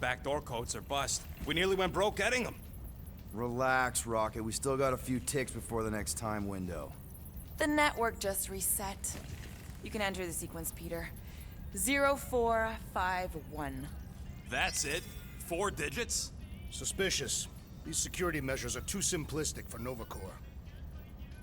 Backdoor codes are bust. We nearly went broke getting them. Relax, Rocket. We still got a few ticks before the next time window. The network just reset. You can enter the sequence, Peter. 0451. That's it? 4 digits? Suspicious. These security measures are too simplistic for Novacore.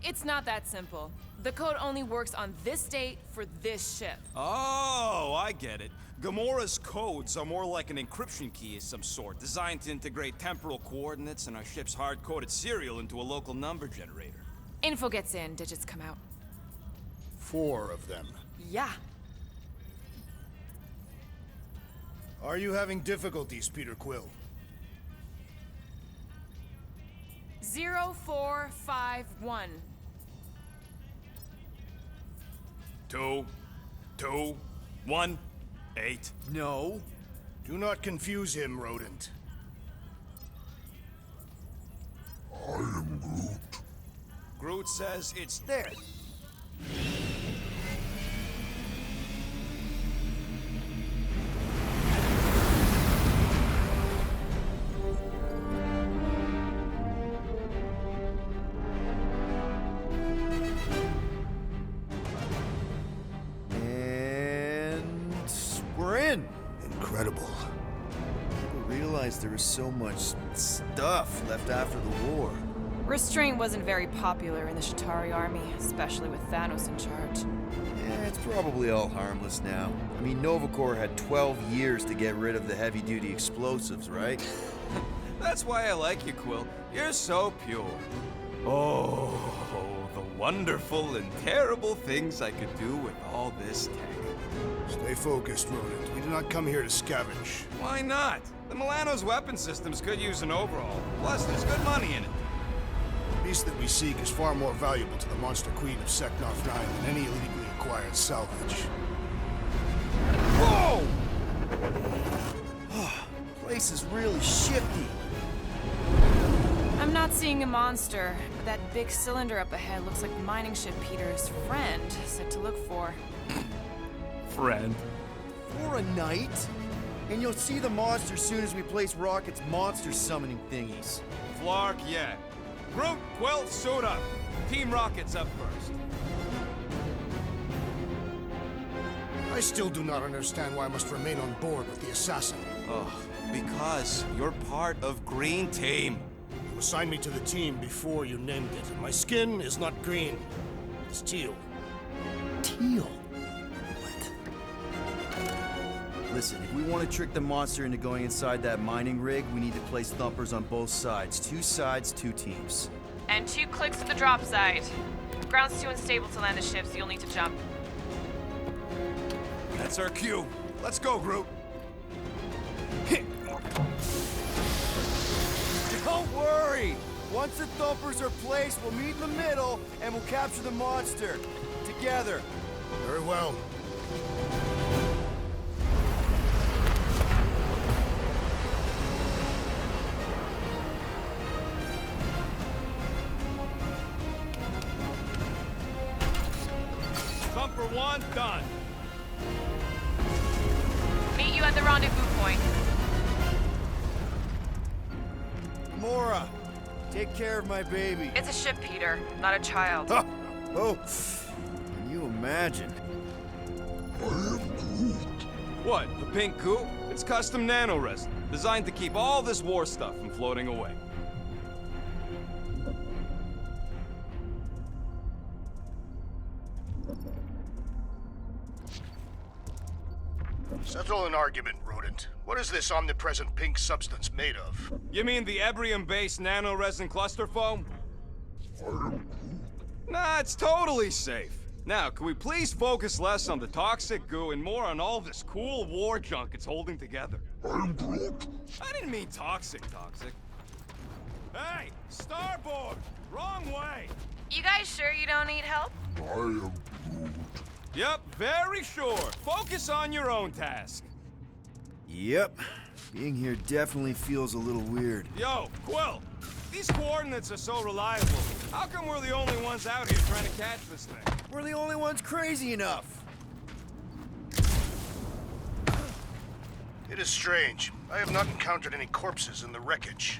It's not that simple. The code only works on this date for this ship. Oh, I get it. Gamora's codes are more like an encryption key of some sort, designed to integrate temporal coordinates and our ship's hard-coded serial into a local number generator. Info gets in, digits come out. 4 of them. Yeah. Are you having difficulties, Peter Quill? 0451. 2, 2, 1, 8. No. Do not confuse him, Rodent. I am Groot. Groot says it's there. Incredible. People realized there was so much stuff left after the war. Restraint wasn't very popular in the Shatari army, especially with Thanos in charge. Yeah, it's probably all harmless now. I mean, Novacore had 12 years to get rid of the heavy-duty explosives, right? That's why I like you, Quill. You're so pure. Oh, the wonderful and terrible things I could do with all this tech. Stay focused, Rodent. We did not come here to scavenge. Why not? The Milano's weapon systems could use an overhaul. Plus, there's good money in it. The beast that we seek is far more valuable to the Monster Queen of Seknarf 9 than any illegally acquired salvage. Whoa! Place is really shifty. I'm not seeing a monster, but that big cylinder up ahead looks like the mining ship Peter's friend said to look for. Friend. For a night? And you'll see the monster soon as we place Rocket's monster summoning thingies. Flark, yeah. Groot, Quill, suit up. Team Rocket's up first. I still do not understand why I must remain on board with the assassin. Oh, because you're part of Green Team. You assigned me to the team before you named it, and my skin is not green. It's teal. Teal? Listen, if we want to trick the monster into going inside that mining rig, we need to place thumpers on both sides. 2 sides, 2 teams. And 2 clicks to the drop side. Ground's too unstable to land the ship, so you'll need to jump. That's our cue. Let's go, Groot. Don't worry! Once the thumpers are placed, we'll meet in the middle, and we'll capture the monster. Together. Very well. Thumper 1, done. Meet you at the rendezvous point. Mora, take care of my baby. It's a ship, Peter, not a child. Huh. Oh, can you imagine? I am Groot. What, the pink coupe? It's custom nanoresin, designed to keep all this war stuff from floating away. Settle an argument, Rodent. What is this omnipresent pink substance made of? You mean the Ebrium-based nanoresin cluster foam? I am Groot. Nah, it's totally safe. Now, can we please focus less on the toxic goo and more on all this cool war junk it's holding together? I am Groot. I didn't mean toxic. Hey, starboard! Wrong way! You guys sure you don't need help? I am Groot. Yep, very sure. Focus on your own task. Yep. Being here definitely feels a little weird. Yo, Quill! These coordinates are so reliable. How come we're the only ones out here trying to catch this thing? We're the only ones crazy enough. It is strange. I have not encountered any corpses in the wreckage.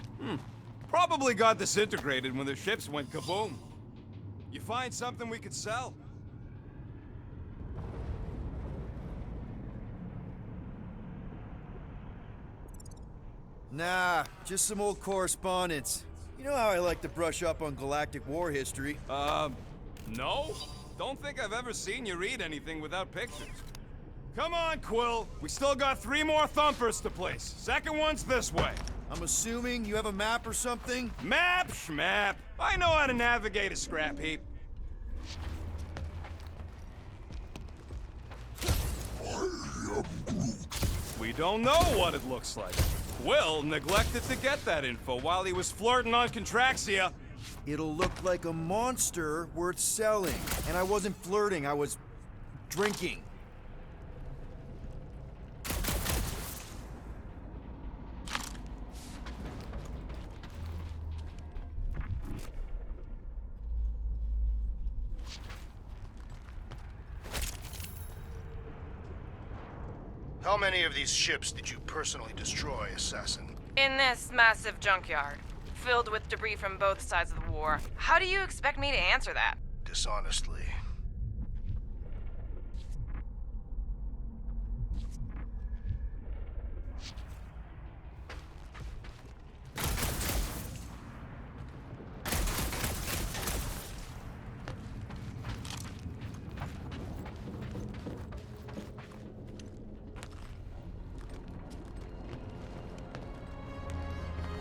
Probably got disintegrated when the ships went kaboom. You find something we could sell? Nah, just some old correspondence. You know how I like to brush up on galactic war history. No? Don't think I've ever seen you read anything without pictures. Come on, Quill. We still got 3 more thumpers to place. Second one's this way. I'm assuming you have a map or something? Map, schmap. I know how to navigate a scrap heap. We don't know what it looks like. Quill neglected to get that info while he was flirting on Contraxia. It'll look like a monster worth selling. And I wasn't flirting, I was drinking. How many of these ships did you personally destroy, Assassin? In this massive junkyard, filled with debris from both sides of the war. How do you expect me to answer that? Dishonestly.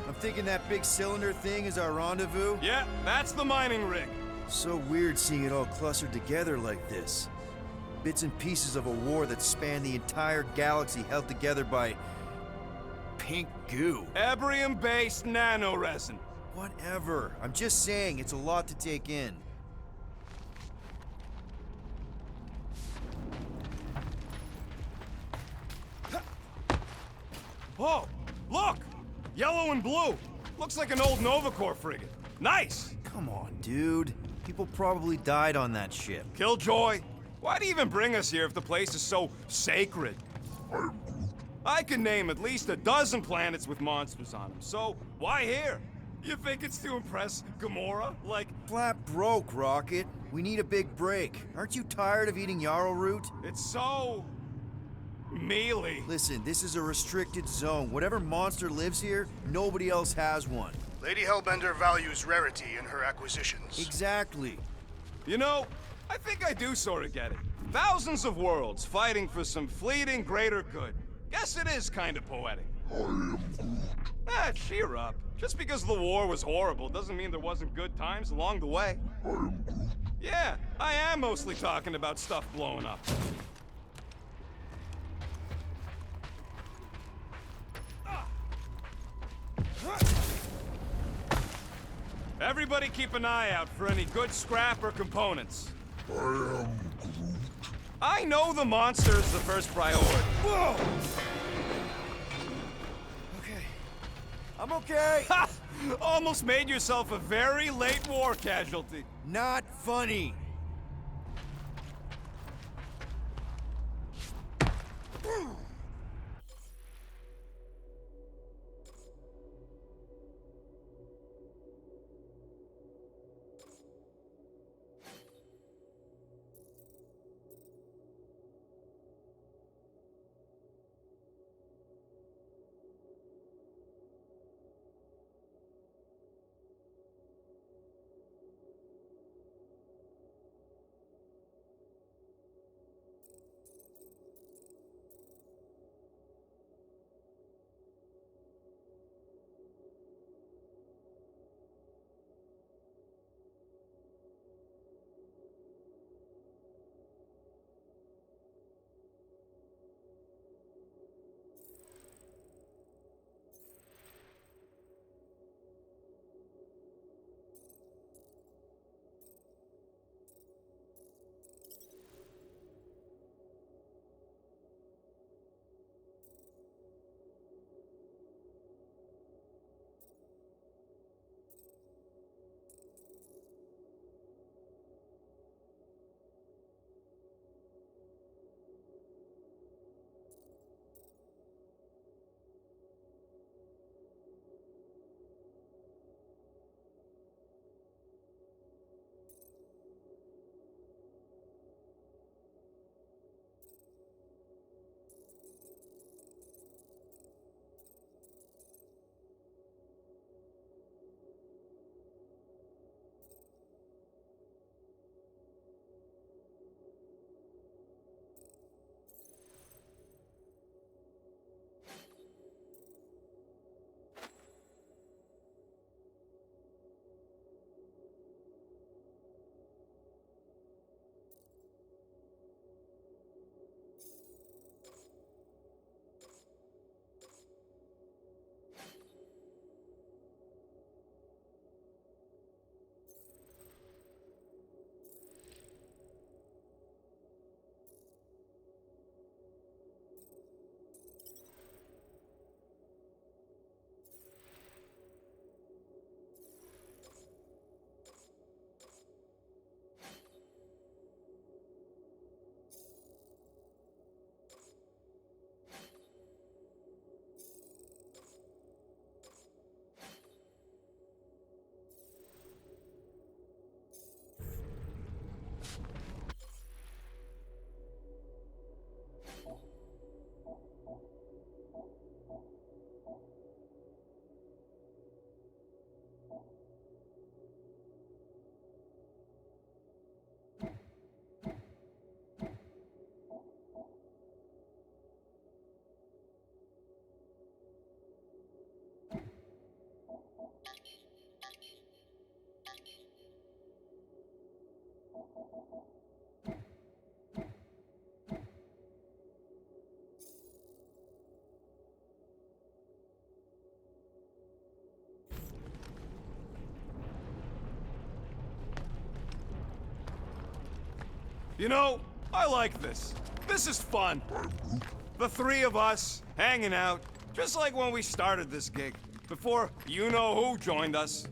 I'm thinking that big cylinder thing is our rendezvous. Yeah, that's the mining rig. So weird seeing it all clustered together like this. Bits and pieces of a war that spanned the entire galaxy held together by pink goo. Ebrium-based nanoresin. Whatever. I'm just saying, it's a lot to take in. Oh, look! Yellow and blue. Looks like an old Nova Corps frigate. Nice! Come on, dude. People probably died on that ship. Killjoy, why do you even bring us here if the place is so sacred? I can name at least a dozen planets with monsters on them, so why here? You think it's to impress Gamora? Like, Flat broke, Rocket. We need a big break. Aren't you tired of eating yarrow root? it's so... mealy. Listen, this is a restricted zone. Whatever monster lives here, nobody else has one. Lady Hellbender values rarity in her acquisitions. Exactly. You know, I think I do sort of get it. Thousands of worlds fighting for some fleeting greater good. Guess it is kind of poetic. I am Groot. Cheer up. Just because the war was horrible doesn't mean there wasn't good times along the way. I am Groot. Yeah, I am mostly talking about stuff blowing up. Everybody keep an eye out for any good scrap or components. I am Groot. I know the monster is the first priority. Whoa! Okay. I'm okay. Ha! Almost made yourself a very late war casualty. Not funny. You know, I like this. This is fun. The three of us, hanging out, just like when we started this gig, before you-know-who joined us.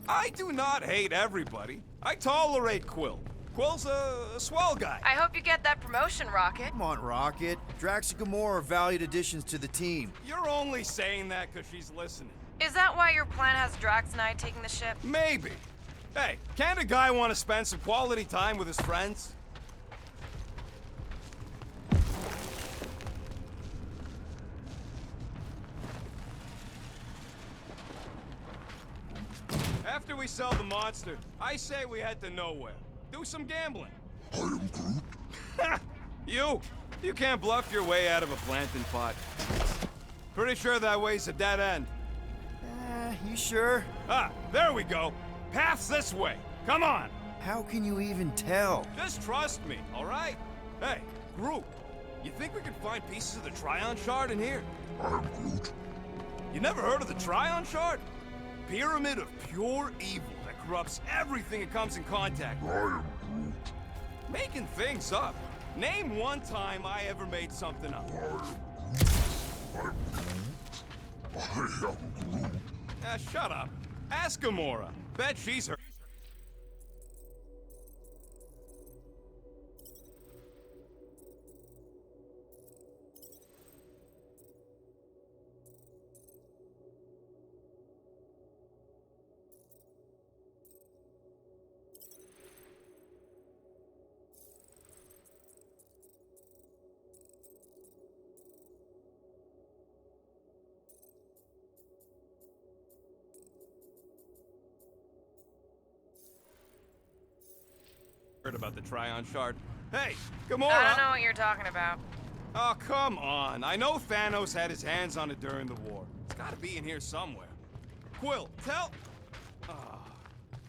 I do not hate everybody. I tolerate Quill. Quill's a swell guy. I hope you get that promotion, Rocket. Come on, Rocket. Drax and Gamora are valued additions to the team. You're only saying that because she's listening. Is that why your plan has Drax and I taking the ship? Maybe. Hey, can't a guy want to spend some quality time with his friends? After we sell the monster, I say we head to nowhere. Do some gambling. I am Groot. You can't bluff your way out of a planting pot. Pretty sure that way's a dead end. You sure? Ah, there we go. Path's this way. Come on. How can you even tell? Just trust me, all right? Hey, Groot, you think we could find pieces of the Tryon Shard in here? I am Groot. You never heard of the Tryon Shard? Pyramid of pure evil that corrupts everything it comes in contact with. I am Groot. Making things up. Name one time I ever made something up. I am Groot. Shut up. Ask Gamora. Bet she's heard. About the Tryon Shard. Hey, Gamora! I don't know what you're talking about. Oh, come on. I know Thanos had his hands on it during the war. It's gotta be in here somewhere. Quill, tell...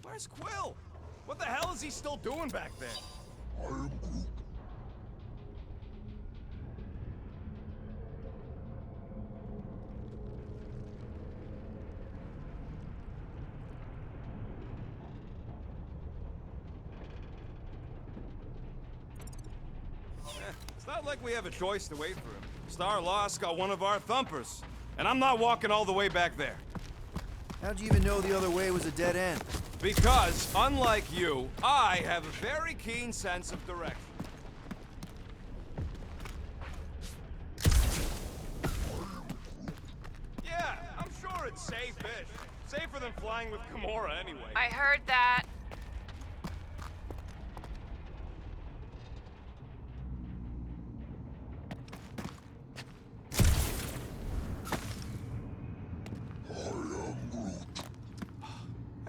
where's Quill? What the hell is he still doing back there? I am Groot. It's not like we have a choice to wait for him. Star-Lost got one of our thumpers. And I'm not walking all the way back there. How'd you even know the other way was a dead end? Because, unlike you, I have a very keen sense of direction. Yeah, I'm sure it's safe-ish. Safer than flying with Gamora anyway. I heard that.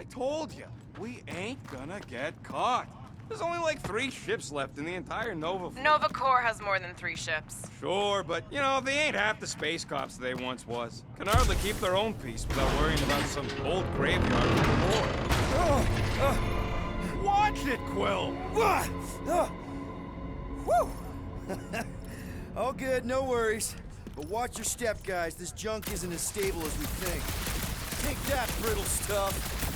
Told you, we ain't gonna get caught. There's only like 3 ships left in the entire Nova fleet. Nova Corps has more than 3 ships. Sure, but, you know, they ain't half the space cops they once was. Can hardly keep their own peace without worrying about some old graveyard anymore. Watch it, Quill! Whew! All good, no worries. But watch your step, guys. This junk isn't as stable as we think. Take that, brittle stuff!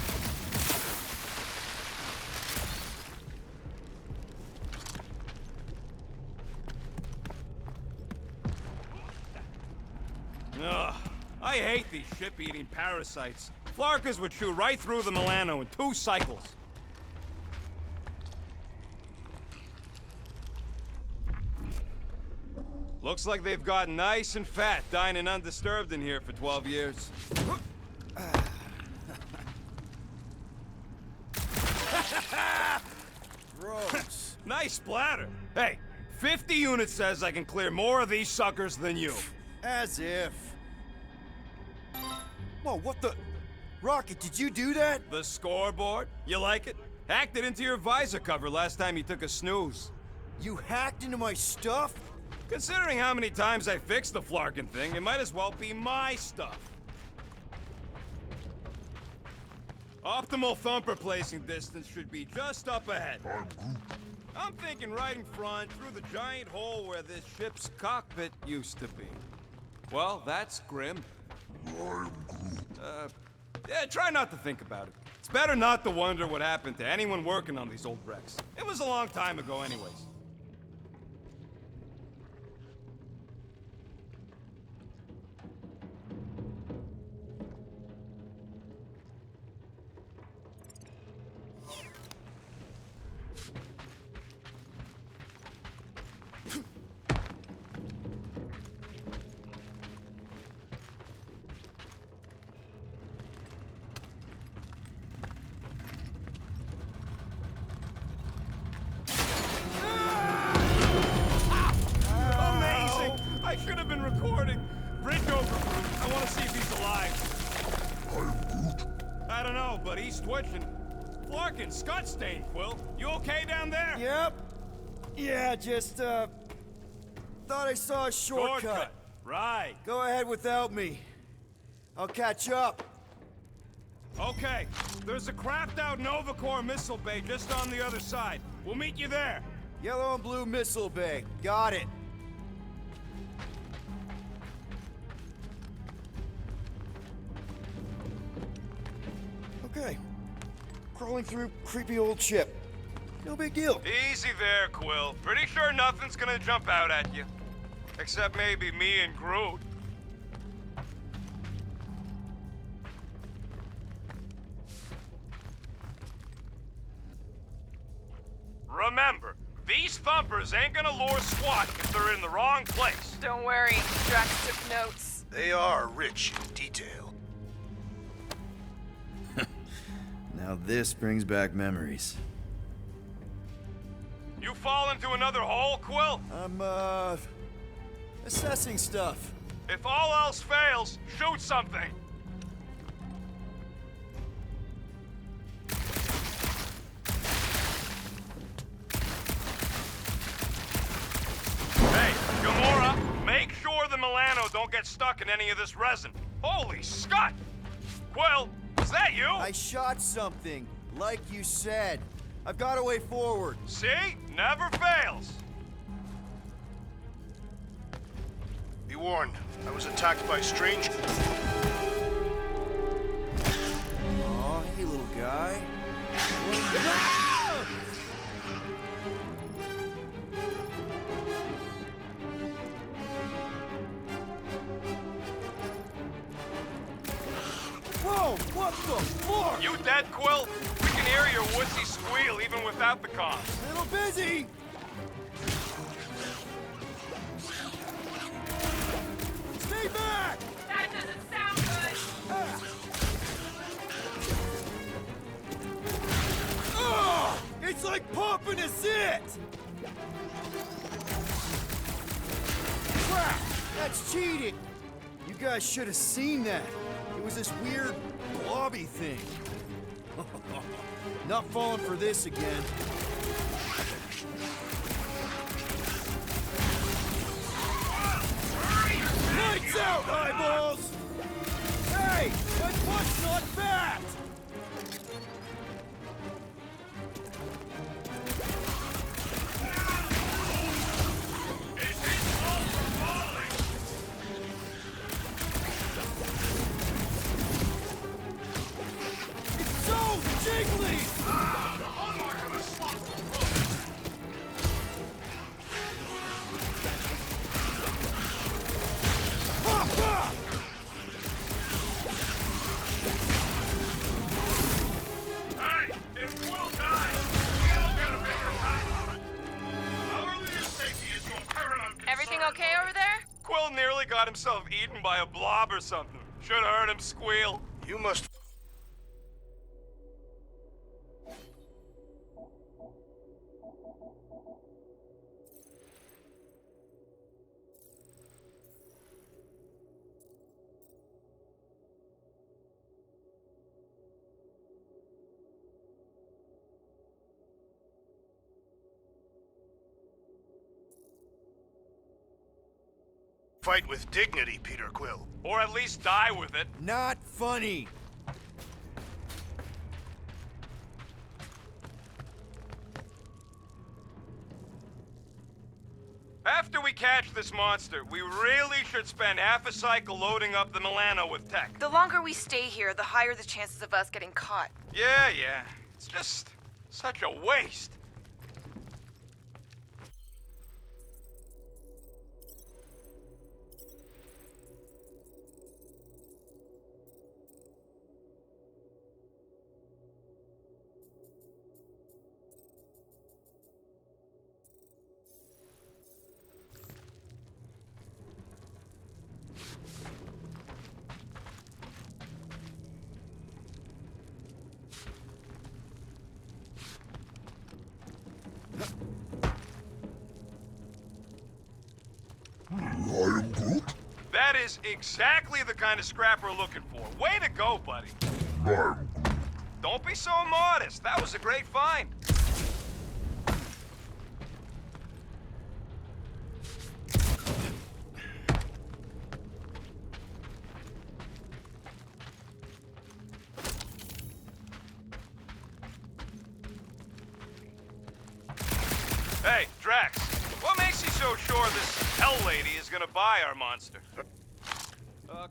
Ugh, I hate these ship-eating parasites. Flarkers would chew right through the Milano in 2 cycles. Looks like they've gotten nice and fat, dining undisturbed in here for 12 years. Gross. Nice splatter. Hey, 50 units says I can clear more of these suckers than you. As if. Whoa, what the... Rocket, did you do that? The scoreboard? You like it? Hacked it into your visor cover last time you took a snooze. You hacked into my stuff? Considering how many times I fixed the Flarkin thing, it might as well be my stuff. Optimal thumper placing distance should be just up ahead. I'm thinking right in front, through the giant hole where this ship's cockpit used to be. Well, that's grim. Yeah, try not to think about it. It's better not to wonder what happened to anyone working on these old wrecks. It was a long time ago anyways. I should have been recording. Bridge over, Groot. I want to see if he's alive. I don't know, but he's twitching. Flarkin, Scott stain, Quill. You okay down there? Yep. Yeah, just, thought I saw a shortcut. Right. Go ahead without me. I'll catch up. Okay. There's a crapped-out Nova Corps missile bay just on the other side. We'll meet you there. Yellow and blue missile bay. Got it. Okay. Crawling through creepy old ship. No big deal. Easy there, Quill. Pretty sure nothing's gonna jump out at you. Except maybe me and Groot. Remember, these thumpers ain't gonna lure SWAT if they're in the wrong place. Don't worry, Drax took notes. They are rich in detail. Now this brings back memories. You fall into another hole, Quill? I'm, assessing stuff. If all else fails, shoot something. Hey, Gamora, make sure the Milano don't get stuck in any of this resin. Holy Scott! Quill, is that you? I shot something, like you said. I've got a way forward. See? Never fails. Be warned, I was attacked by strange... Aw, hey little guy. Whoa, what the fuck? You dead, Quill? We can hear your wussy squeal even without the comms. Little busy. Stay back! That doesn't sound good. Oh, it's like pumping a zit! Crap! That's cheating! You guys should have seen that. It was this weird blobby thing. Not falling for this again. Lights out, eyeballs! Hey, my butt's not fat! It's so jiggly! Ha, ha! Hey, if Quill dies, we all get a bigger pat on it. Our leader's safety is your paramount concern. Everything okay over there? Quill nearly got himself eaten by a blob or something. Should have heard him squeal. You must... fight with dignity, Peter Quill. Or at least die with it. Not funny. catch this monster, we really should spend half a cycle loading up the Milano with tech. The longer we stay here, the higher the chances of us getting caught. Yeah. It's just such a waste. I am Groot. That is exactly the kind of scrap we're looking for. Way to go, buddy. I am Groot. Don't be so modest. That was a great find. Hey, Drax, what makes you so sure this Hell Lady is gonna buy our monster?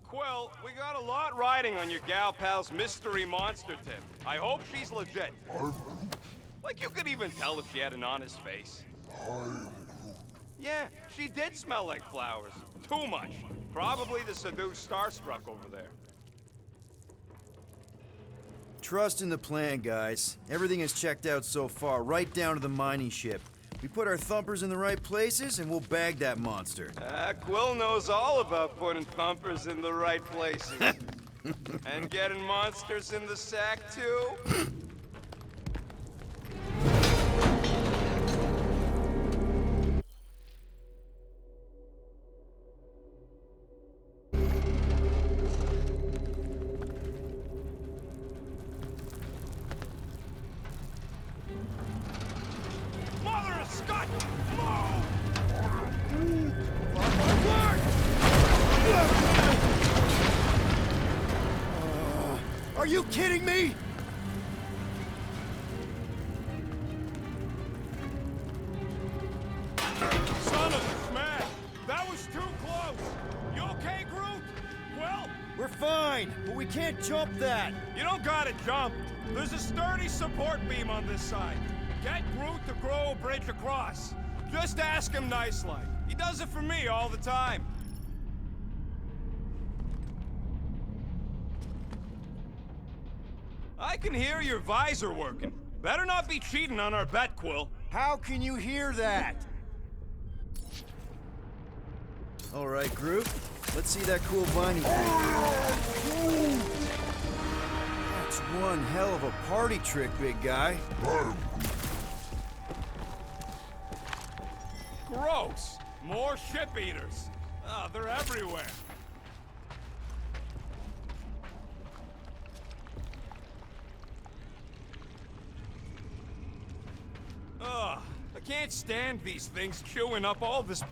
Quill, we got a lot riding on your gal pal's mystery monster tip. I hope she's legit. I'm Groot. Like, you could even tell if she had an honest face. I am Groot. Yeah, she did smell like flowers. Too much. Probably to seduce Starstruck over there. Trust in the plan, guys. Everything is checked out so far, right down to the mining ship. We put our thumpers in the right places, and we'll bag that monster. Quill knows all about putting thumpers in the right places. And getting monsters in the sack, too. Mother of Scott! Move! Are you kidding me? Son of a smash! That was too close! You okay, Groot? Well, We're fine, but we can't jump that. you don't gotta jump. There's a sturdy support beam on this side. Get Groot to grow a bridge across. Just ask him nice-like. He does it for me all the time. I can hear your visor working. Better not be cheating on our bet, Quill. How can you hear that? All right, Groot. Let's see that cool viney thing. That's one hell of a party trick, big guy. Gross! More ship eaters. Oh, they're everywhere. Ugh, I can't stand these things chewing up all this.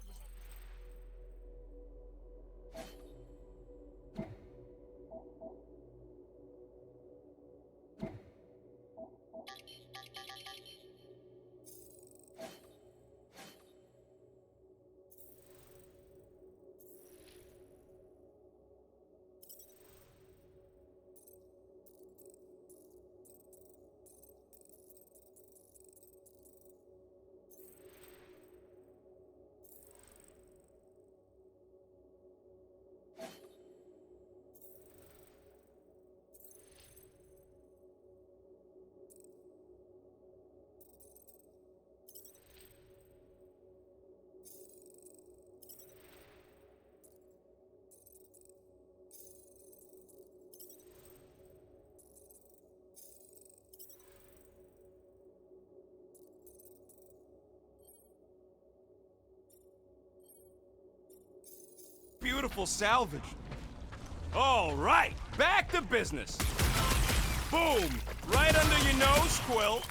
Beautiful salvage. All right, back to business. Boom! Right under your nose, Quill.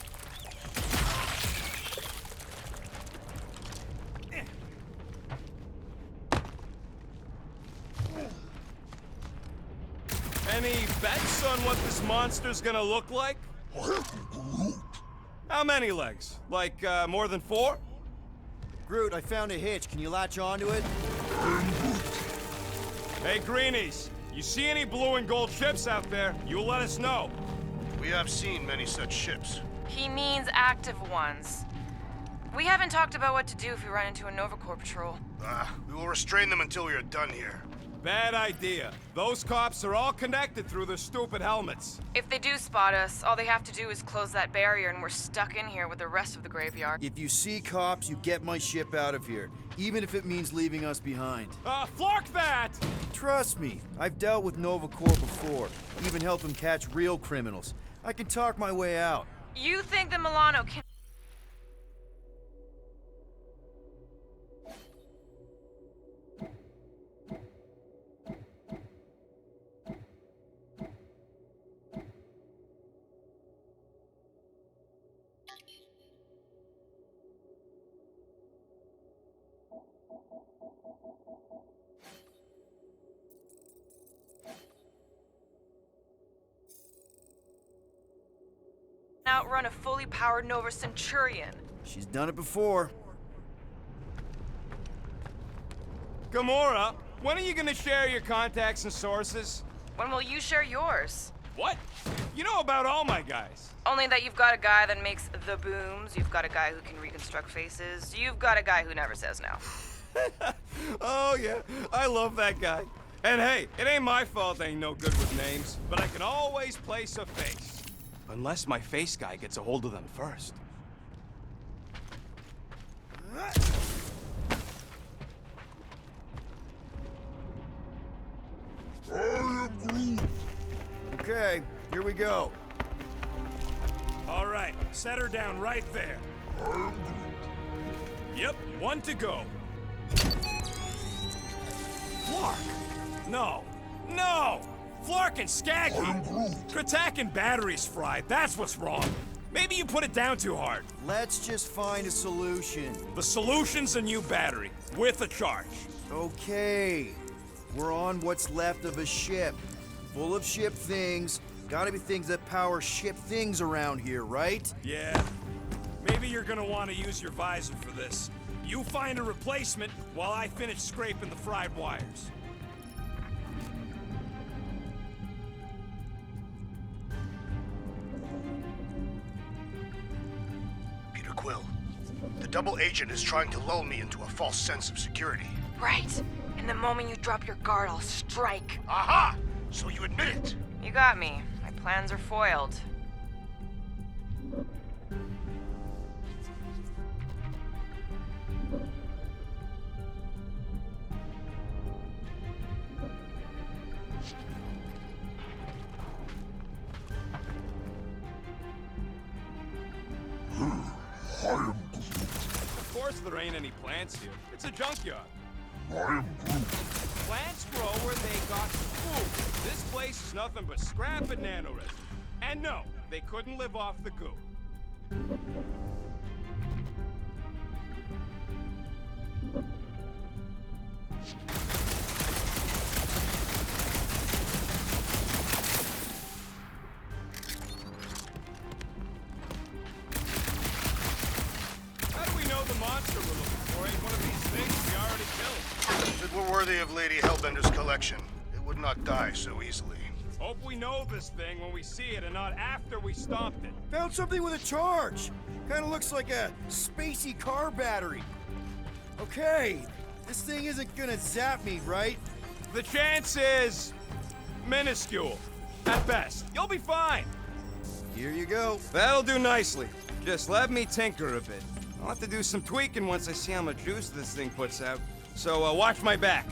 Any bets on what this monster's gonna look like? I am Groot. How many legs? Like, more than 4? Groot, I found a hitch. Can you latch onto it? Hey, Greenies, you see any blue and gold ships out there, you let us know. We have seen many such ships. He means active ones. We haven't talked about what to do if we run into a Nova Corps patrol. We will restrain them until we are done here. Bad idea. Those cops are all connected through their stupid helmets. If they do spot us, all they have to do is close that barrier and we're stuck in here with the rest of the graveyard. If you see cops, you get my ship out of here, even if it means leaving us behind. Flark that! Trust me, I've dealt with Nova Corps before, even helped them catch real criminals. I can talk my way out. You think the Milano can... outrun a fully powered Nova Centurion? She's done it before. Gamora, when are you gonna share your contacts and sources? When will you share yours? What? You know about all my guys. Only that you've got a guy that makes the booms, you've got a guy who can reconstruct faces, you've got a guy who never says no. Oh yeah, I love that guy. And hey, it ain't my fault I ain't no good with names, but I can always place a face. Unless my face guy gets a hold of them first. I am Groot. Okay, here we go. All right, set her down right there. I am Groot. Yep, one to go. Flark! No! No! Flark and Skaggy! I am Groot. Kratak and batteries fried, that's what's wrong. Maybe you put it down too hard. Let's just find a solution. The solution's a new battery, with a charge. Okay, we're on what's left of a ship. Full of ship things. Gotta be things that power ship things around here, right? Yeah, maybe you're gonna want to use your visor for this. You find a replacement while I finish scraping the fried wires. Peter Quill, the double agent is trying to lull me into a false sense of security. Right. And the moment you drop your guard, I'll strike. Aha! So you admit it? You got me. My plans are foiled. I am Groot. Of course there ain't any plants here. It's a junkyard. I am Groot. Plants grow where they got food. This place is nothing but scrap and nanoresin. And no, they couldn't live off the goo. How do we know the monster we're looking for ain't one of these things we already killed? If it were worthy of Lady Hellbender's collection, it would not die so easily. Hope we know this thing when we see it and not after we stomped it. Found something with a charge. Kinda looks like a spacey car battery. Okay, this thing isn't gonna zap me, right? The chance is minuscule. At best. You'll be fine. Here you go. That'll do nicely. Just let me tinker a bit. I'll have to do some tweaking once I see how much juice this thing puts out. So watch my back.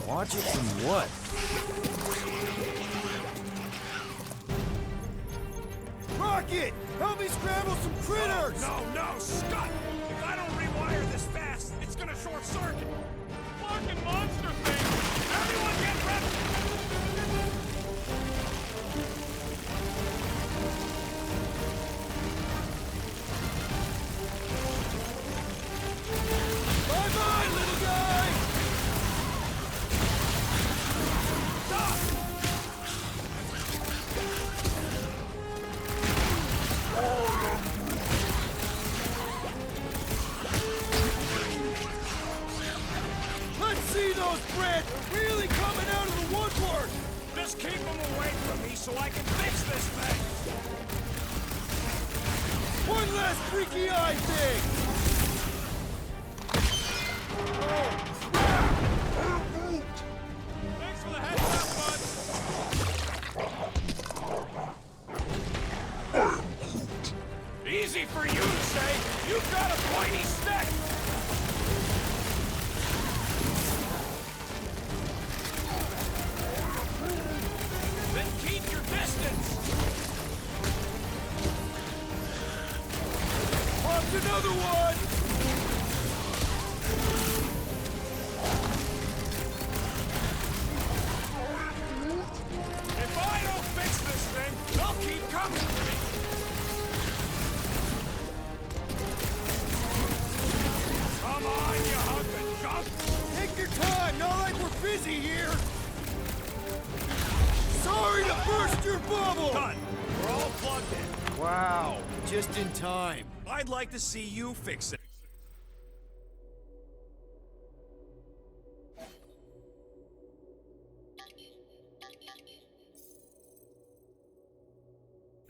Watch it from what? Rocket! Help me scramble some critters! No, Scott! If I don't rewire this fast, it's gonna short circuit. Fucking monster thing! Everyone get ready! Bye-bye, little guy! Stop! from me so I can fix this thing! One last freaky eye thing! Thanks for the heads up, bud! Easy for you to say! You've got a pointy stick! Then keep your distance! Popped another one! If I don't fix this thing, they'll keep coming for me! Come on, you hunk of junk! Take your time, not like we're busy here! Sorry to burst your bubble! Done! We're all plugged in. Wow, just in time. I'd like to see you fix it.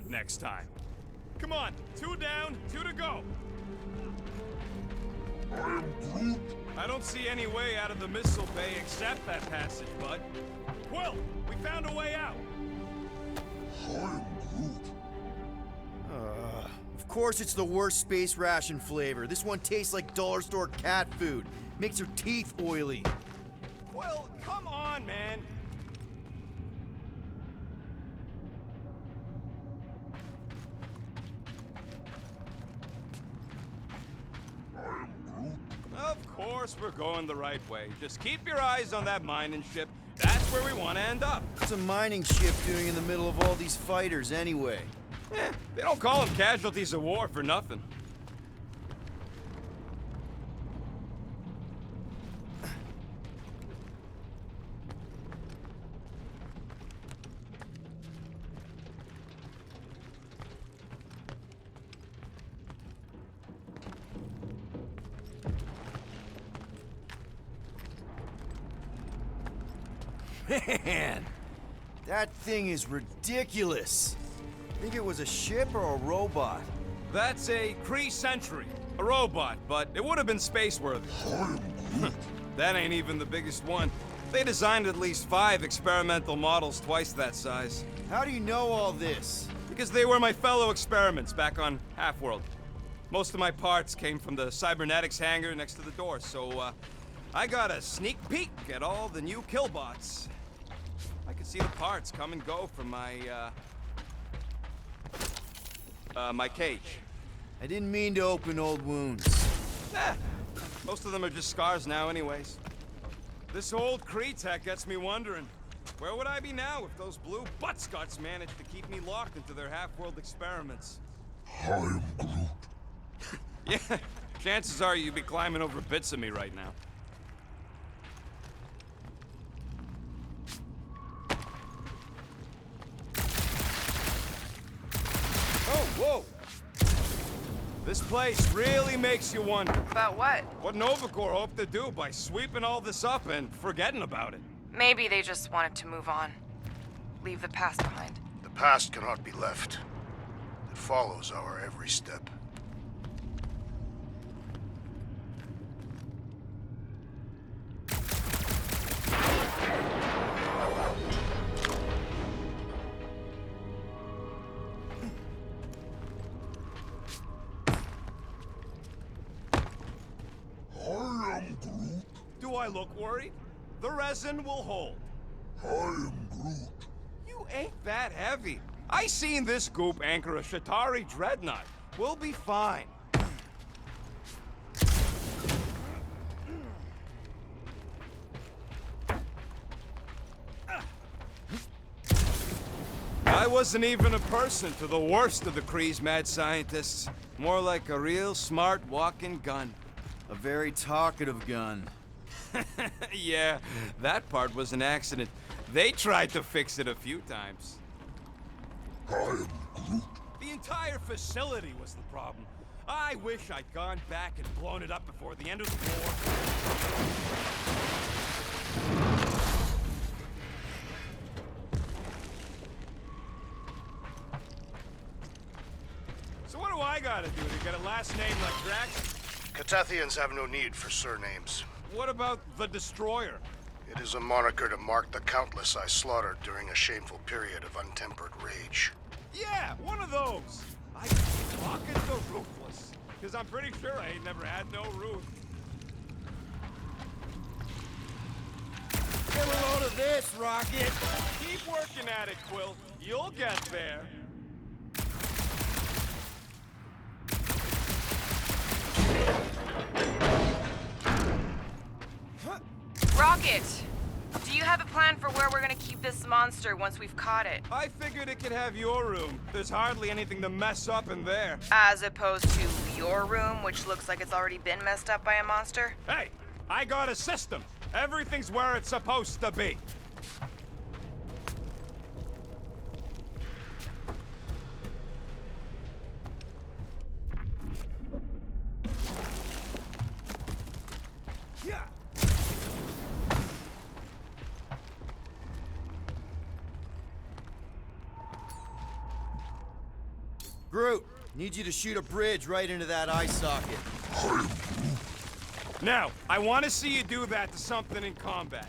Next time. Come on, 2 down, 2 to go. I am Groot. I don't see any way out of the missile bay except that passage, bud. Quill, we found a way out. I am Groot. Of course it's the worst space ration flavor. This one tastes like dollar store cat food. Makes your teeth oily. Quill, come on, man. Of course we're going the right way. Just keep your eyes on that mining ship. That's where we want to end up. What's a mining ship doing in the middle of all these fighters anyway? They don't call them casualties of war for nothing. Man, that thing is ridiculous. Think it was a ship or a robot? That's a Kree Sentry, a robot, but it would have been space-worthy. I am Groot. That ain't even the biggest one. They designed at least 5 experimental models twice that size. How do you know all this? Because they were my fellow experiments back on Half-World. Most of my parts came from the cybernetics hangar next to the door, so I got a sneak peek at all the new killbots. I could see the parts come and go from my cage. I didn't mean to open old wounds. Most of them are just scars now anyways. This old Kree tech gets me wondering, where would I be now if those blue butt-scuts managed to keep me locked into their half-world experiments? I am Groot. Yeah, chances are you'd be climbing over bits of me right now. Oh, whoa! This place really makes you wonder About what? what Nova Corps hoped to do by sweeping all this up and forgetting about it. Maybe they just wanted to move on. Leave the past behind. The past cannot be left. It follows our every step. I am Groot. Do I look worried? The resin will hold. I am Groot. You ain't that heavy. I seen this goop anchor a Shatari dreadnought. We'll be fine. I wasn't even a person to the worst of the Kree's mad scientists. More like a real smart walking gun. A very talkative gun. Yeah, that part was an accident. They tried to fix it a few times. I am Groot. The entire facility was the problem. I wish I'd gone back and blown it up before the end of the war. I gotta do to get a last name like Drax? Catathians have no need for surnames. What about the Destroyer? It is a moniker to mark the countless I slaughtered during a shameful period of untempered rage. Yeah, one of those. I fucking the ruthless. Because I'm pretty sure I ain't never had no Ruth. Get a load of this, Rocket! Keep working at it, Quill. You'll get there. Rocket! Do you have a plan for where we're gonna keep this monster once we've caught it? I figured it could have your room. There's hardly anything to mess up in there. As opposed to your room, which looks like it's already been messed up by a monster? Hey, I got a system. Everything's where it's supposed to be. Yeah. Groot, need you to shoot a bridge right into that eye socket. Now, I want to see you do that to something in combat.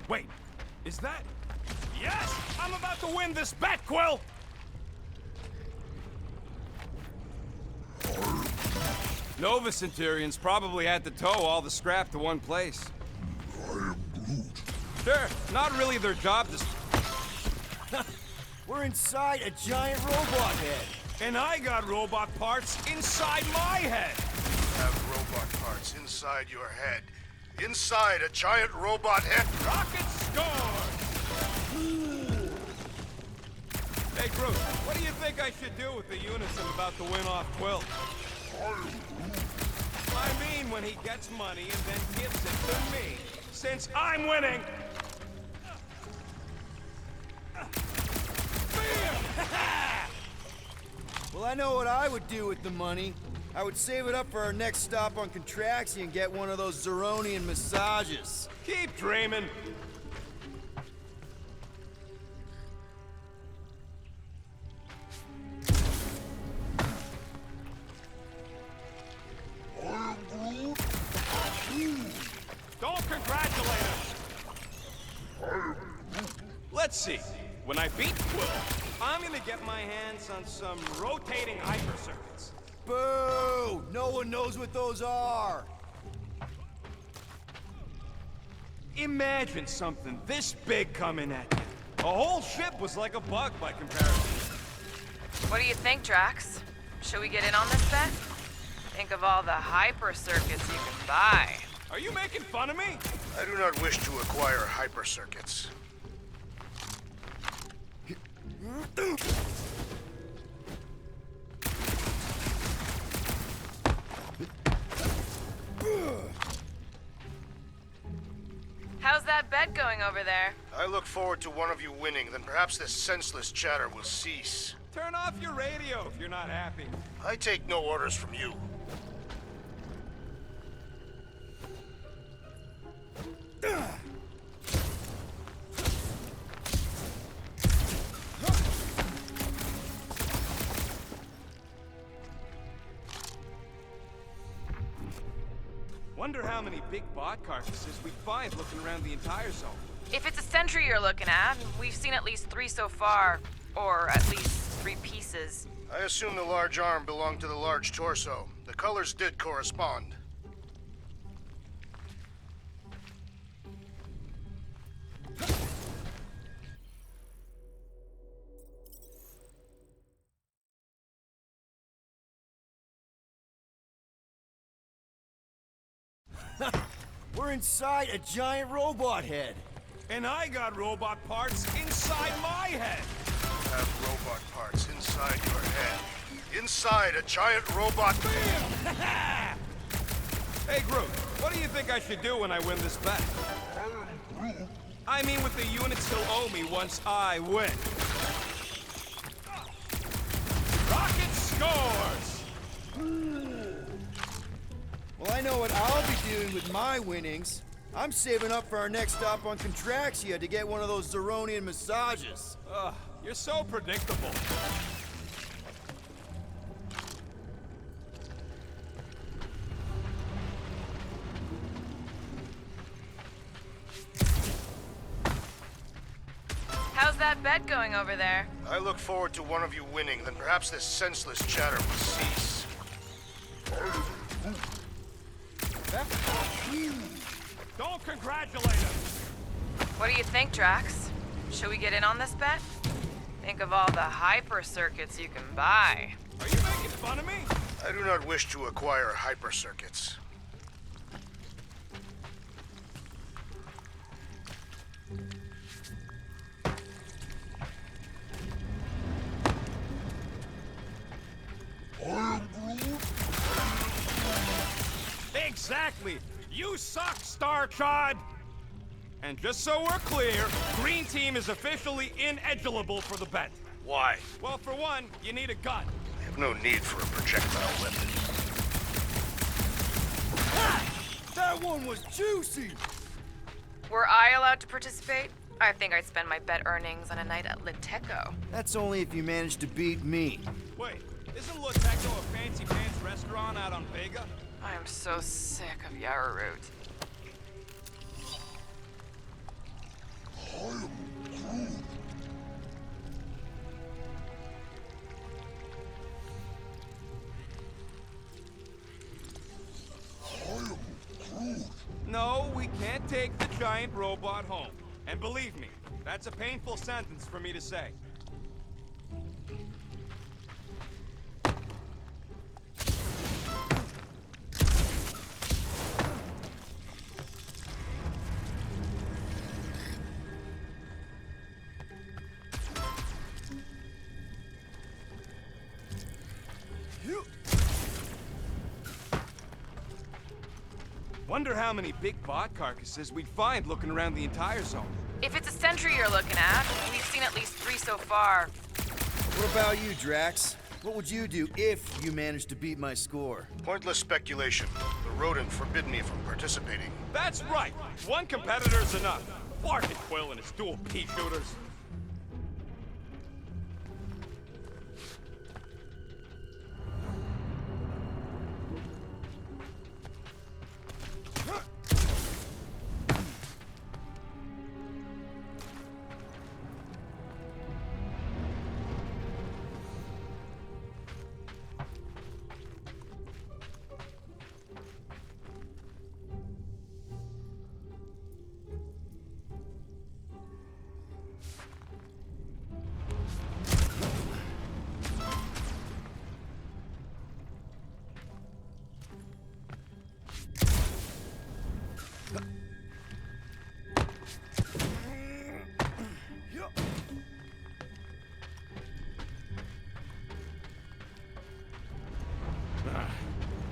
Wait, is that... Yes! I'm about to win this bet, Quill! Nova Centurions probably had to tow all the scrap to one place. I am Groot. Sure, not really their job to... We're inside a giant robot head. And I got robot parts inside my head! You have robot parts inside your head. Inside a giant robot head. Rocket scores! Hey, Groot, what do you think I should do with the units I'm about to win off Quill? I mean when he gets money and then gives it to me, since I'm winning! Well, I know what I would do with the money. I would save it up for our next stop on Contraxia and get one of those Zeronian massages. Keep dreaming! Don't congratulate us! Let's see. When I beat Quill, I'm gonna get my hands on some rotating hyper circuits. Boo! No one knows what those are. Imagine something this big coming at you. A whole ship was like a bug by comparison. What do you think, Drax? Should we get in on this bet? Think of all the hyper circuits you can buy. Are you making fun of me? I do not wish to acquire hyper circuits. How's that bet going over there? I look forward to one of you winning, then perhaps this senseless chatter will cease. Turn off your radio if you're not happy. I take no orders from you. Wonder how many big bot carcasses we find looking around the entire zone. If it's a sentry you're looking at, we've seen at least 3 so far. Or at least 3 pieces. I assume the large arm belonged to the large torso. The colors did correspond. We're inside a giant robot head. And I got robot parts inside my head. You have robot parts inside your head. Inside a giant robot... Hey, Groot, what do you think I should do when I win this bet? I mean with the units still owe me once I win. Rocket scores! know what I'll be doing with my winnings. I'm saving up for our next stop on Contraxia to get one of those Zeronian massages. Ugh, you're so predictable. How's that bet going over there? I look forward to one of you winning, then perhaps this senseless chatter will cease. Don't congratulate us! What do you think, Drax? Should we get in on this bet? Think of all the hyper circuits you can buy. Are you making fun of me? I do not wish to acquire hyper circuits. Exactly! You suck, Starchod! And just so we're clear, Green Team is officially ineligible for the bet. Why? Well, for one, you need a gun. I have no need for a projectile weapon. That one was juicy! Were I allowed to participate? I think I'd spend my bet earnings on a night at Liteco. That's only if you manage to beat me. Wait, isn't Liteco a fancy pants restaurant out on Vega? I am so sick of Yarroot. No, we can't take the giant robot home. And believe me, that's a painful sentence for me to say. Wonder how many big bot carcasses we'd find looking around the entire zone. If it's a sentry you're looking at, we've seen at least 3 so far. What about you, Drax? What would you do if you managed to beat my score? Pointless speculation. The rodent forbid me from participating. That's right! One competitor's enough. Bark at Quill and his dual pea shooters.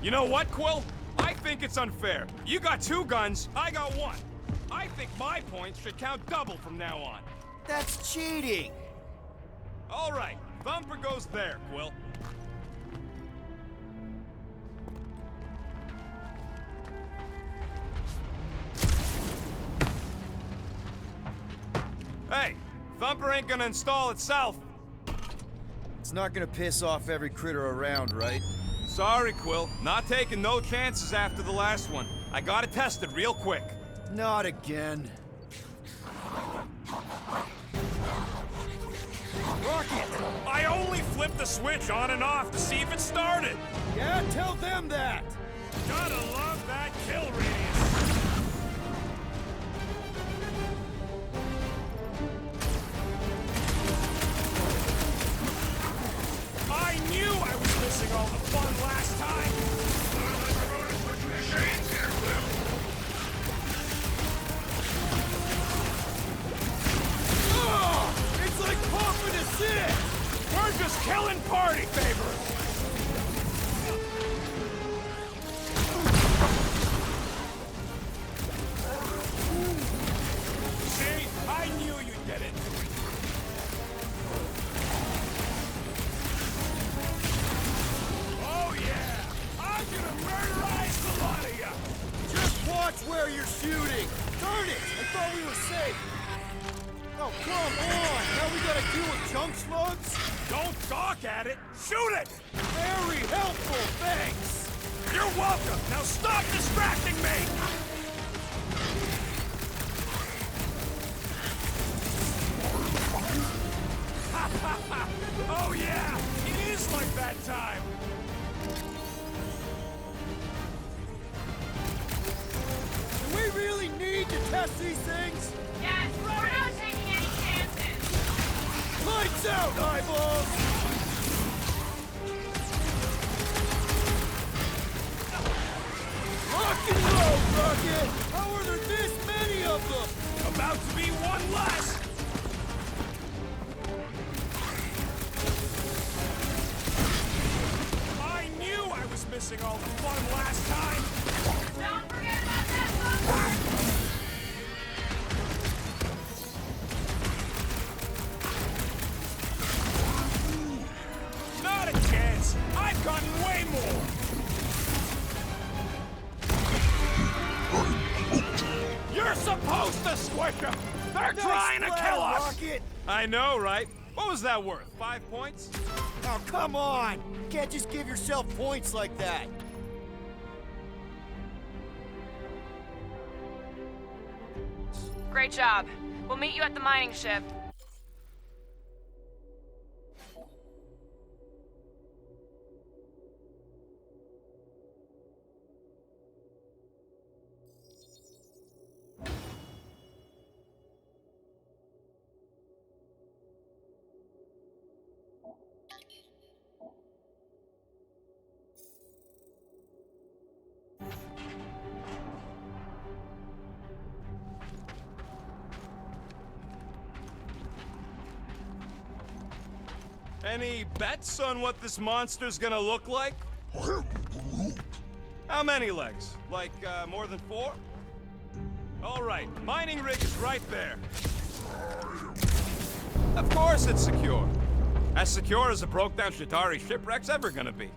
You know what, Quill? I think it's unfair. You got 2 guns, I got 1. I think my points should count double from now on. That's cheating! All right, Thumper goes there, Quill. Hey, Thumper ain't gonna install itself. It's not gonna piss off every critter around, right? Sorry, Quill. Not taking no chances after the last one. I gotta test it real quick. Not again. Rocket! I only flipped the switch on and off to see if it started. Yeah, tell them that! Gotta love that kill radius. I knew I was missing all the fun last time. Oh, it's like pumping a sick! We're just killing party favors. See? I knew you'd get it. Oh yeah! I'm gonna murderize the lot of ya! shooting! Darn it! I thought we were safe! Oh, come on! Now we gotta deal with junk slugs? Don't gawk at it! Shoot it! Very helpful, thanks! You're welcome! Now stop distracting me! Oh yeah! It is like that time! Do we really need to test these things? Yes, we're not taking any chances. Lights out, eyeballs! Rock and roll, Rocket! How are there this many of them? About to be one less! I knew I was missing all the fun last time! Don't forget about that bunker! Not a chance! I've gotten way more! You're supposed to squish them! They're trying to kill us! Rocket! I know, right? What was that worth? 5 points? Oh, come on! You can't just give yourself points like that! Great job. We'll meet you at the mining ship. Any bets on what this monster's gonna look like? I am Groot. How many legs? Like, more than 4? All right, mining rig is right there. Of course it's secure. As secure as a broke-down Shatari shipwreck's ever gonna be.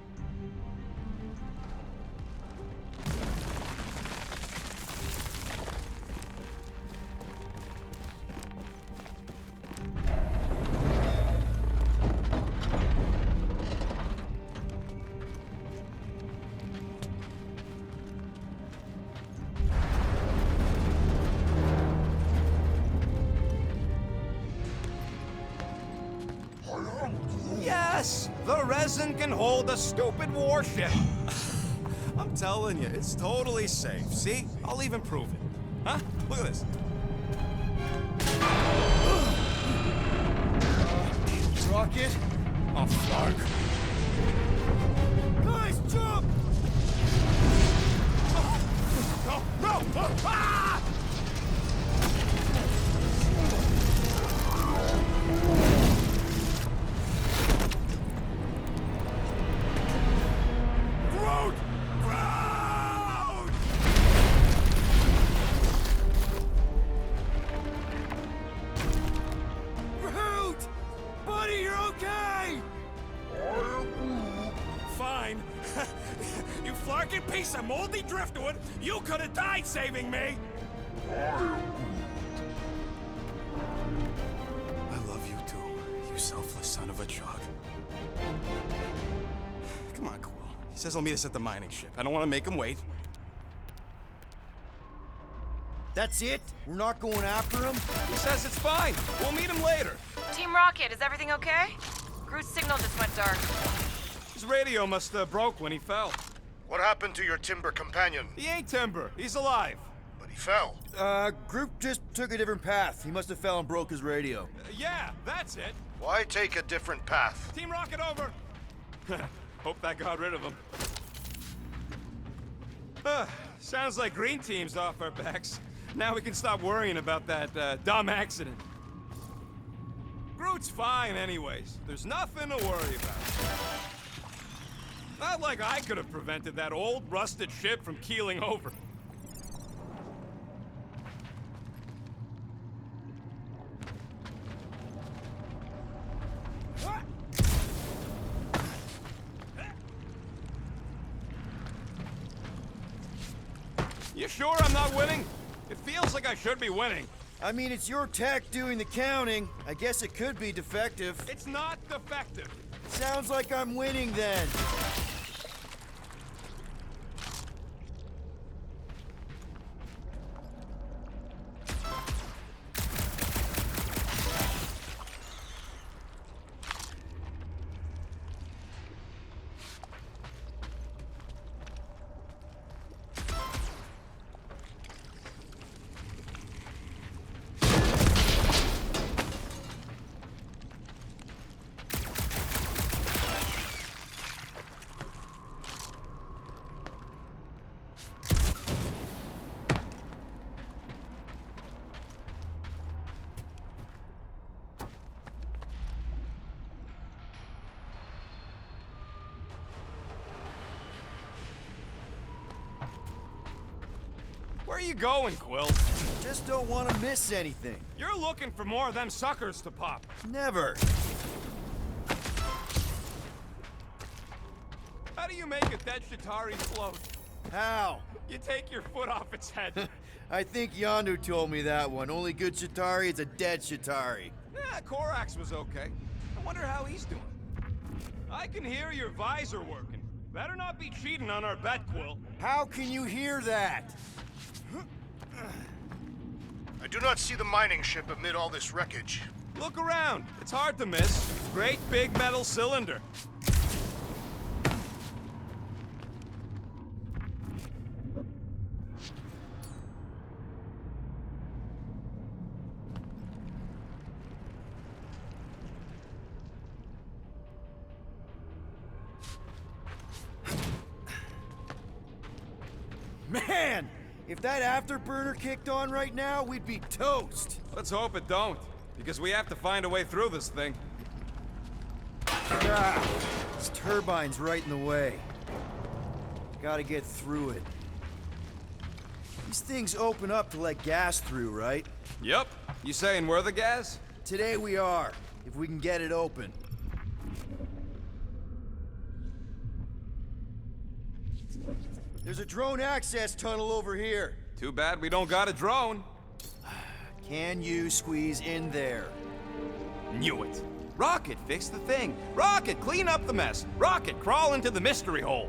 Yes! The resin can hold a stupid warship. I'm telling you, it's totally safe. See? I'll even prove it. Huh? Look at this. Rocket? Oh, fuck. Guys, jump! No! No! Ah! Groot! Groot! Groot! Buddy, you're okay! Fine. You flarkin' piece of moldy driftwood! You could have died saving me! I love you too, you selfless son of a jog. Come on, Quill. He says he'll meet us at the mining ship. I don't want to make him wait. That's it? We're not going after him? He says it's fine. We'll meet him later. Team Rocket, is everything okay? Groot's signal just went dark. His radio must have broke when he fell. What happened to your timber companion? He ain't Timber. He's alive. But he fell. Groot just took a different path. He must have fell and broke his radio. Yeah, that's it. Why take a different path? Team Rocket over. Hope that got rid of him. Sounds like Green Team's off our backs. Now we can stop worrying about that dumb accident. Groot's fine anyways. There's nothing to worry about. Not like I could have prevented that old rusted ship from keeling over. You sure I'm not winning? It feels like I should be winning. I mean, it's your tech doing the counting. I guess it could be defective. It's not defective. Sounds like I'm winning then. Where are you going, Quill? Just don't want to miss anything. You're looking for more of them suckers to pop. Never. How do you make a dead Chitauri float? How? You take your foot off its head. I think Yondu told me that one. Only good Chitauri is a dead Chitauri. Yeah, Korax was okay. I wonder how he's doing. I can hear your visor working. Better not be cheating on our bet, Quill. How can you hear that? I do not see the mining ship amid all this wreckage. Look around. It's hard to miss. Great big metal cylinder. Man! If that afterburner kicked on right now, we'd be toast. Let's hope it don't, because we have to find a way through this thing. Ah, this turbine's right in the way. Gotta get through it. These things open up to let gas through, right? Yep. You saying we're the gas? Today we are, if we can get it open. There's a drone access tunnel over here. Too bad we don't got a drone. Can you squeeze in there? Knew it. Rocket, fix the thing. Rocket, clean up the mess. Rocket, crawl into the mystery hole.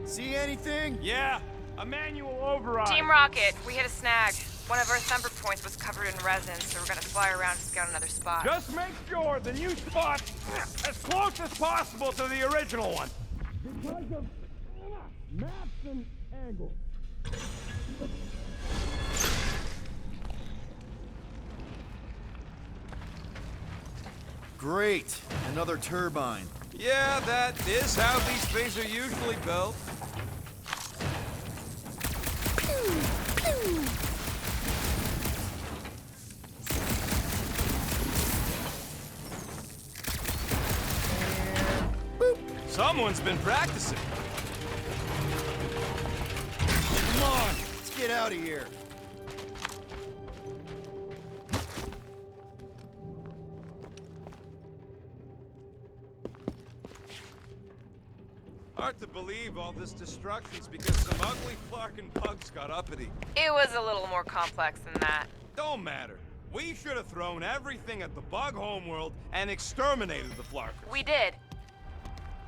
See anything? Yeah, a manual override. Team Rocket, we hit a snag. One of our thumper points was covered in resin, so we're gonna fly around to scout another spot. Just make sure the new spot's as close as possible to the original one. Because of maps and angles. Great, another turbine. Yeah, that is how these things are usually built. Someone's been practicing. Come on, let's get out of here. Hard to believe all this destruction's because some ugly Flarkin bugs got uppity. It was a little more complex than that. Don't matter. We should have thrown everything at the bug homeworld and exterminated the Flarkers. We did.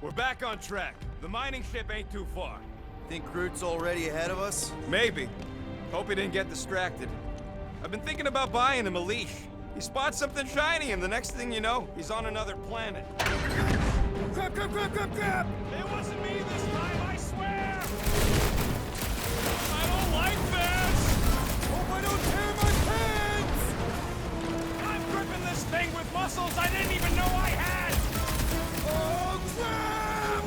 We're back on track. The mining ship ain't too far. Think Groot's already ahead of us? Maybe. Hope he didn't get distracted. I've been thinking about buying him a leash. He spots something shiny and the next thing you know, he's on another planet. Grab, grab, grab, grab, grab! It wasn't me this time, I swear! I don't like this! Hope I don't tear my pants! I'm gripping this thing with muscles I didn't even know I had! Oh, crap!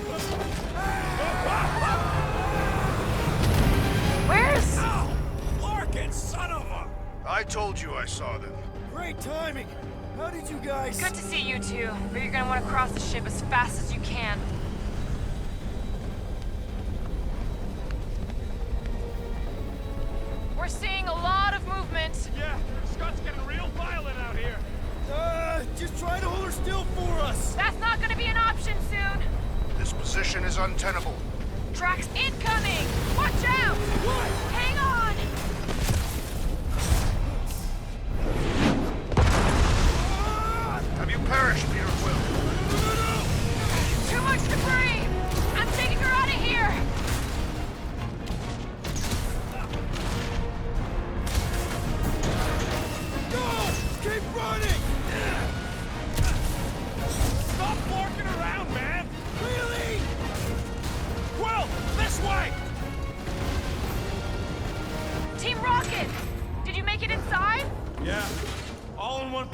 Where's... Ow! Larkin, son of a... I told you I saw them. Great timing! How did you guys... Good to see you two, but you're gonna want to cross the ship as fast as you can. We're seeing a lot of movement. Yeah, Scott's getting real violent out here. Just try to hold her still for us! That's not gonna be an option soon. This position is untenable. Tracks incoming! Watch out! What? Hang on!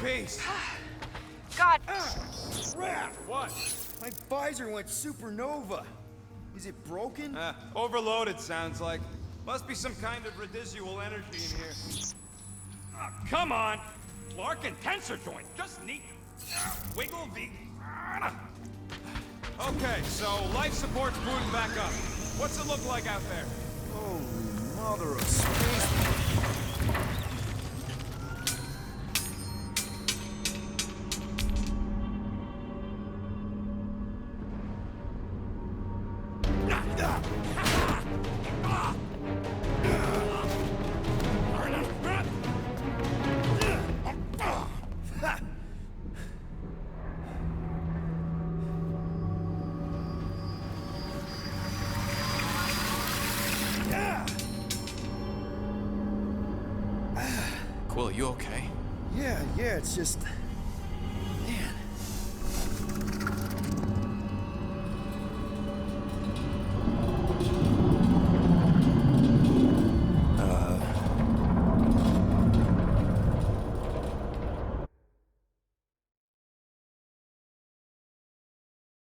piece. God, Crap! What? My visor went supernova. Is it broken? Overloaded, sounds like. Must be some kind of residual energy in here. Come on! Clark and tensor joint, just neat. Wiggle the... Okay, so life support's booting back up. What's it look like out there? Holy mother of space. Quill, you okay? Yeah, it's just...